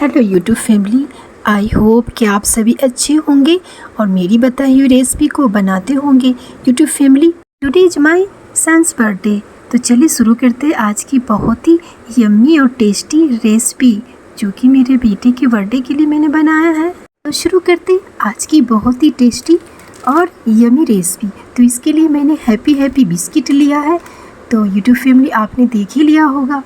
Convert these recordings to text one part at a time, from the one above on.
Hello YouTube family, I hope कि आप सभी अच्छे होंगे और मेरी बताई हुई रेसिपी को बनाते होंगे। YouTube family, today is my son's birthday. तो चलिए शुरू करते हैं आज की बहुत ही यम्मी और टेस्टी रेसिपी जो कि मेरे बेटे के बर्थडे के लिए मैंने बनाया है। तो शुरू करते आज की बहुत ही टेस्टी और यम्मी रेसिपी। तो इसके लिए मैंने हैप्पी बिस्किट लिया है। तो यूट्यूब फैमिली, आपने देख ही लिया होगा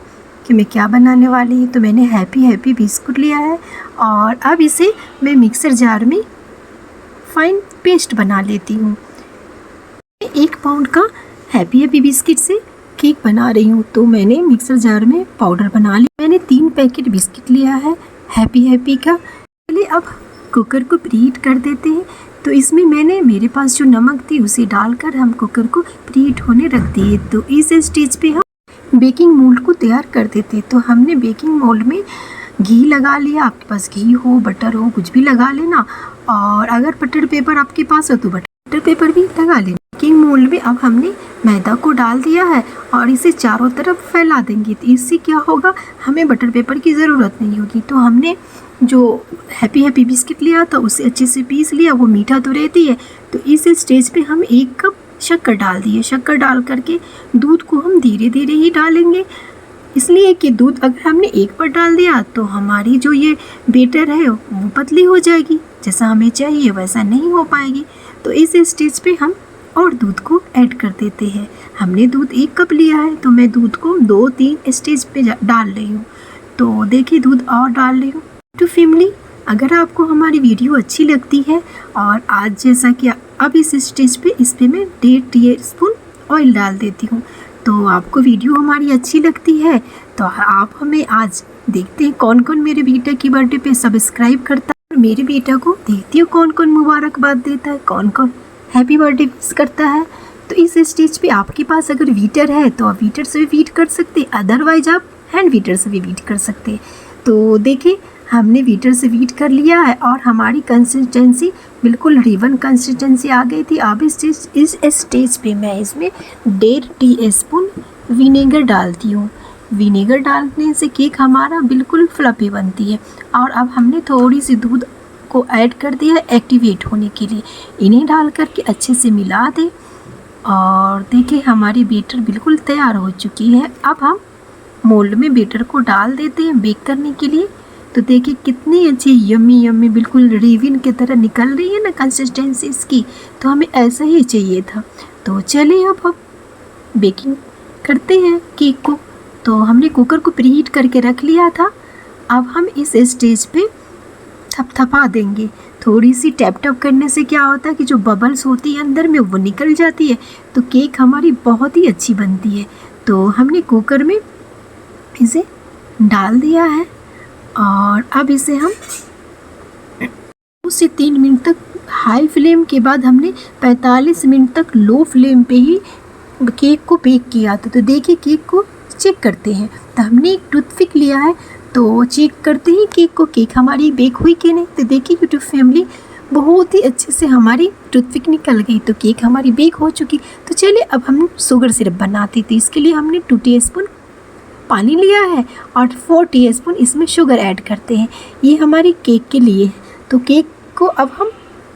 कि मैं क्या बनाने वाली हूँ। तो मैंने हैप्पी बिस्कुट लिया है और अब इसे मैं मिक्सर जार में फाइन पेस्ट बना लेती हूँ। 1 पाउंड का हैप्पी बिस्किट से केक बना रही हूँ। तो मैंने मिक्सर जार में पाउडर बना लिया। मैंने 3 पैकेट बिस्किट लिया है हैप्पी का। चलिए अब कुकर को प्रीहीट कर देते हैं। तो इसमें मैंने मेरे पास जो नमक थी उसे डालकर हम कुकर को प्रीहीट होने रख दिए। तो इस स्टेज पे हम बेकिंग मोल्ड को तैयार कर देते। तो हमने बेकिंग मोल्ड में घी लगा लिया। आपके पास घी हो, बटर हो, कुछ भी लगा लेना। और अगर बटर पेपर आपके पास हो तो बटर पेपर भी लगा लेना। बेकिंग मोल्ड में अब हमने मैदा को डाल दिया है और इसे चारों तरफ फैला देंगे। तो इससे क्या होगा, हमें बटर पेपर की ज़रूरत नहीं होगी। तो हमने जो हैप्पी बिस्किट लिया था उसे अच्छे से पीस लिया। वो मीठा तो रहती है। तो इस स्टेज पे हम 1 कप शक्कर डाल दिए। शक्कर डाल करके दूध को हम धीरे धीरे ही डालेंगे, इसलिए कि दूध अगर हमने एक बार डाल दिया तो हमारी जो ये बेटर है वो पतली हो जाएगी। जैसा हमें चाहिए वैसा नहीं हो पाएगी। तो इस स्टेज पे हम और दूध को ऐड कर देते हैं। हमने दूध 1 कप लिया है तो मैं दूध को 2-3 स्टेज पे डाल रही हूँ। तो देखिए दूध और डाल रही हूँ। तो फैमिली, अगर आपको हमारी वीडियो अच्छी लगती है और आज जैसा कि अब इस स्टेज पे इस पर मैं 1.5 टीस्पून ऑयल डाल देती हूँ। तो आपको वीडियो हमारी अच्छी लगती है तो आप हमें आज देखते हैं कौन कौन मेरे बेटे की बर्थडे पे सब्सक्राइब करता है और मेरे बेटा को देखती हूँ कौन कौन मुबारकबाद देता है, कौन कौन हैप्पी बर्थडे विश करता है। तो इस स्टेज पे आपके पास अगर वीटर है तो आप वीटर से भी वीट कर सकते, अदरवाइज आप हैंड वीटर से भी वीट कर सकते। तो देखिए हमने वीटर से वीट कर लिया है और हमारी कंसिस्टेंसी बिल्कुल रिबन कंसिस्टेंसी आ गई थी। अब इस स्टेज पे मैं इसमें 1.5 टीस्पून विनेगर डालती हूँ। विनेगर डालने से केक हमारा बिल्कुल फ्लफी बनती है। और अब हमने थोड़ी सी दूध को ऐड कर दिया एक्टिवेट होने के लिए। इन्हें डाल करके अच्छे से मिला दें और देखिए हमारी बेटर बिल्कुल तैयार हो चुकी है। अब हम मोल्ड में बेटर को डाल देते हैं बेक करने के लिए। तो देखिए कितनी अच्छी यम्मी बिल्कुल रिबन की तरह निकल रही है ना कंसिस्टेंसी इसकी। तो हमें ऐसा ही चाहिए था। तो चलिए अब हम बेकिंग करते हैं केक को। तो हमने कुकर को प्रीहीट करके रख लिया था। अब हम इस स्टेज पे थपथपा देंगे। थोड़ी सी टैप करने से क्या होता है कि जो बबल्स होती है अंदर में वो निकल जाती है। तो केक हमारी बहुत ही अच्छी बनती है। तो हमने कुकर में इसे डाल दिया है और अब इसे हम 2 से 3 मिनट तक हाई फ्लेम के बाद हमने 45 मिनट तक लो फ्लेम पे ही केक को बेक किया था। तो देखिए केक को चेक करते हैं। तो हमने एक टूथपिक लिया है तो चेक करते हैं केक को, केक हमारी बेक हुई कि नहीं। तो देखिए यूट्यूब फैमिली, बहुत ही अच्छे से हमारी टूथपिक निकल गई। तो केक हमारी बेक हो चुकी। तो चलिए अब हम शुगर सिरप बनाते थे। इसके लिए हमने 2 टीस्पून पानी लिया है और 4 टीस्पून इसमें शुगर ऐड करते हैं। ये हमारी केक के लिए है। तो केक को अब हम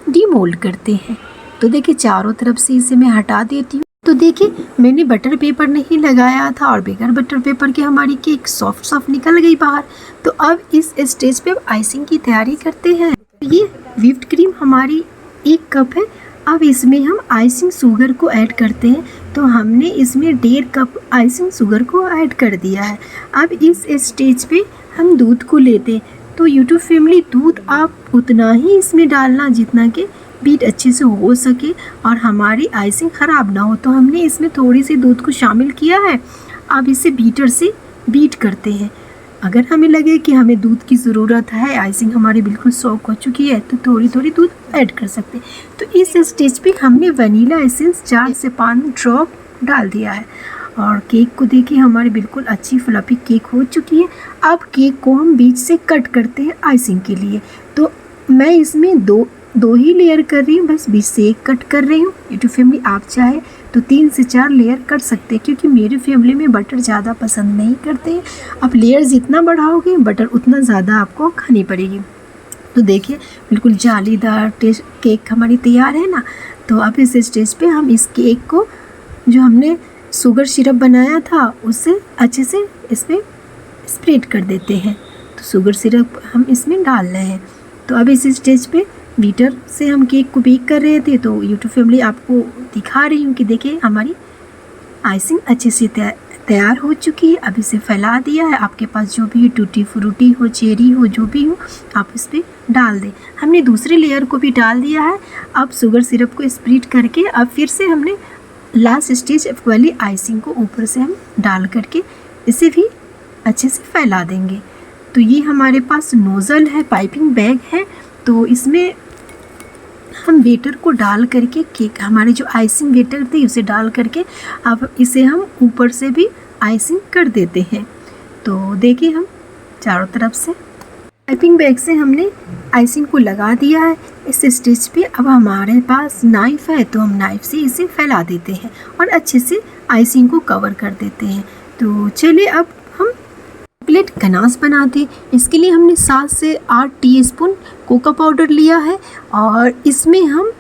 डीमोल्ड करते हैं। तो देखिए चारों तरफ से इसे मैं हटा देती हूँ। तो देखिए मैंने बटर पेपर नहीं लगाया था और बगैर बटर पेपर के हमारी केक सॉफ्ट निकल गई बाहर। तो अब इस स्टेज पे आइसिंग की तैयारी करते हैं। ये व्हिप्ड क्रीम हमारी 1 कप है। अब इसमें हम आइसिंग शुगर को ऐड करते हैं। तो हमने इसमें 1.5 कप आइसिंग शुगर को ऐड कर दिया है। अब इस स्टेज पे हम दूध को लेते हैं। तो यूट्यूब फैमिली, दूध आप उतना ही इसमें डालना जितना कि बीट अच्छे से हो सके और हमारी आइसिंग ख़राब ना हो। तो हमने इसमें थोड़ी सी दूध को शामिल किया है। अब इसे बीटर से बीट करते हैं। अगर हमें लगे कि हमें दूध की ज़रूरत है, आइसिंग हमारी बिल्कुल सॉक हो चुकी है, तो थोड़ी दूध ऐड कर सकते हैं। तो इस स्टेज पे हमने वनीला एसेंस 4 से 5 ड्रॉप डाल दिया है और केक को देखिए हमारी बिल्कुल अच्छी फ्लफी केक हो चुकी है। अब केक को हम बीच से कट करते हैं आइसिंग के लिए। तो मैं इसमें दो ही लेयर कर रही हूँ, बस बीच से 1 कट कर रही हूँ। यूट्यूब फैमिली, आप चाहे तो 3 से 4 लेयर कर सकते हैं, क्योंकि मेरी फैमिली में बटर ज़्यादा पसंद नहीं करते हैं। आप लेयर जितना बढ़ाओगे बटर उतना ज़्यादा आपको खानी पड़ेगी। तो देखिए बिल्कुल जालीदार टेस्ट केक हमारी तैयार है ना। तो अब इस स्टेज पे हम इस केक को जो हमने शुगर सिरप बनाया था उससे अच्छे से इसमें स्प्रेड कर देते हैं। तो शुगर सिरप हम इसमें डाल रहे हैं। तो अब इस स्टेज पे बीटर से हम केक को बेक कर रहे थे। तो यूट्यूब फैमिली आपको दिखा रही हूँ कि देखिए हमारी आइसिंग अच्छे से तैयार हो चुकी है। अब इसे फैला दिया है। आपके पास जो भी टूटी फ्रूटी हो, चेरी हो, जो भी हो आप इस पर डाल दें। हमने दूसरी लेयर को भी डाल दिया है। अब शुगर सिरप को स्प्रेड करके अब फिर से हमने लास्ट स्टेज वाली आइसिंग को ऊपर से हम डाल करके इसे भी अच्छे से फैला देंगे। तो ये हमारे पास नोज़ल है, पाइपिंग बैग है। तो इसमें हम वेटर को डाल करके केक हमारे जो आइसिंग वेटर थे उसे डाल करके अब इसे हम ऊपर से भी आइसिंग कर देते हैं। तो देखिए हम चारों तरफ से पाइपिंग बैग से हमने आइसिंग को लगा दिया है। इस स्टेज पे अब हमारे पास नाइफ़ है, तो हम नाइफ़ से इसे फैला देते हैं और अच्छे से आइसिंग को कवर कर देते हैं। तो चलिए अब हम चॉकलेट गनाश बनाते। इसके लिए हमने 7 से 8 टीस्पून कोको पाउडर लिया है और इसमें हम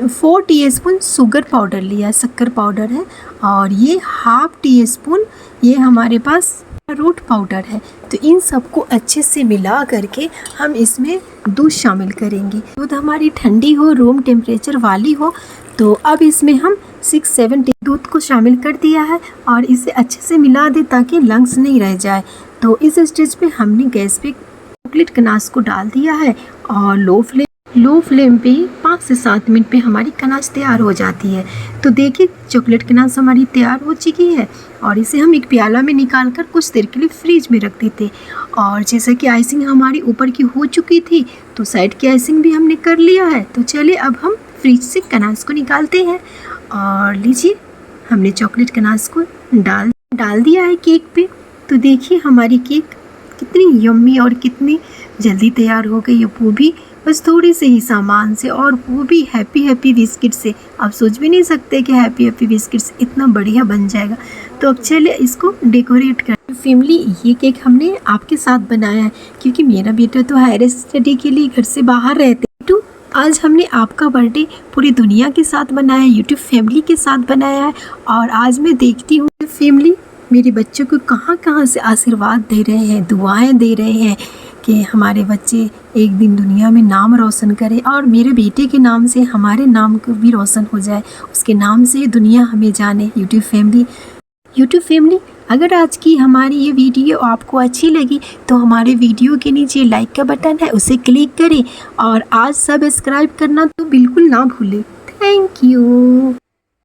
4 टीस्पून शुगर पाउडर लिया है, शक्कर पाउडर है। और ये ½ टीस्पून ये हमारे पास अरारोट पाउडर है। तो इन सबको अच्छे से मिला करके हम इसमें दूध शामिल करेंगे। दूध हमारी ठंडी हो, रूम टेम्परेचर वाली हो। तो अब इसमें हम 6-7 दूध को शामिल कर दिया है और इसे अच्छे से मिला दे ताकि लंग्स नहीं रह जाए। तो इस स्टेज पे हमने गैस पे चॉकलेट गनाश को डाल दिया है और लो फ्लेम पे 5 से 7 मिनट पे हमारी गनाश तैयार हो जाती है। तो देखिए चॉकलेट गनाश हमारी तैयार हो चुकी है और इसे हम एक प्याला में निकाल कर कुछ देर के लिए फ्रिज में रख देते। और जैसा कि आइसिंग हमारी ऊपर की हो चुकी थी तो साइड की आइसिंग भी हमने कर लिया है। तो चलिए अब हम फ्रिज से गनाश को निकालते हैं। और लीजिए हमने चॉकलेट गनाश को डाल दिया है केक पे। तो देखिए हमारी केक कितनी यम्मी और कितनी जल्दी तैयार हो गई है, वो भी बस थोड़े से ही सामान से, और वो भी हैप्पी बिस्किट से। आप सोच भी नहीं सकते कि हैप्पी बिस्किट से इतना बढ़िया बन जाएगा। तो अब चलिए इसको डेकोरेट कर। फैमिली ये केक हमने आपके साथ बनाया है क्योंकि मेरा बेटा तो हायर स्टडी के लिए घर से बाहर रहते। तो आज हमने आपका बर्थडे पूरी दुनिया के साथ बनाया है, यूट्यूब फैमिली के साथ बनाया है। और आज मैं देखती हूँ फैमिली मेरे बच्चों को कहाँ से आशीर्वाद दे रहे हैं, दुआएं दे रहे हैं कि हमारे बच्चे एक दिन दुनिया में नाम रोशन करें और मेरे बेटे के नाम से हमारे नाम को भी रोशन हो जाए, उसके नाम से दुनिया हमें जाने। यूट्यूब फैमिली अगर आज की हमारी ये वीडियो आपको अच्छी लगी तो हमारे वीडियो के नीचे लाइक का बटन है उसे क्लिक करें और आज सब्सक्राइब करना तो बिल्कुल ना भूलें। Thank you.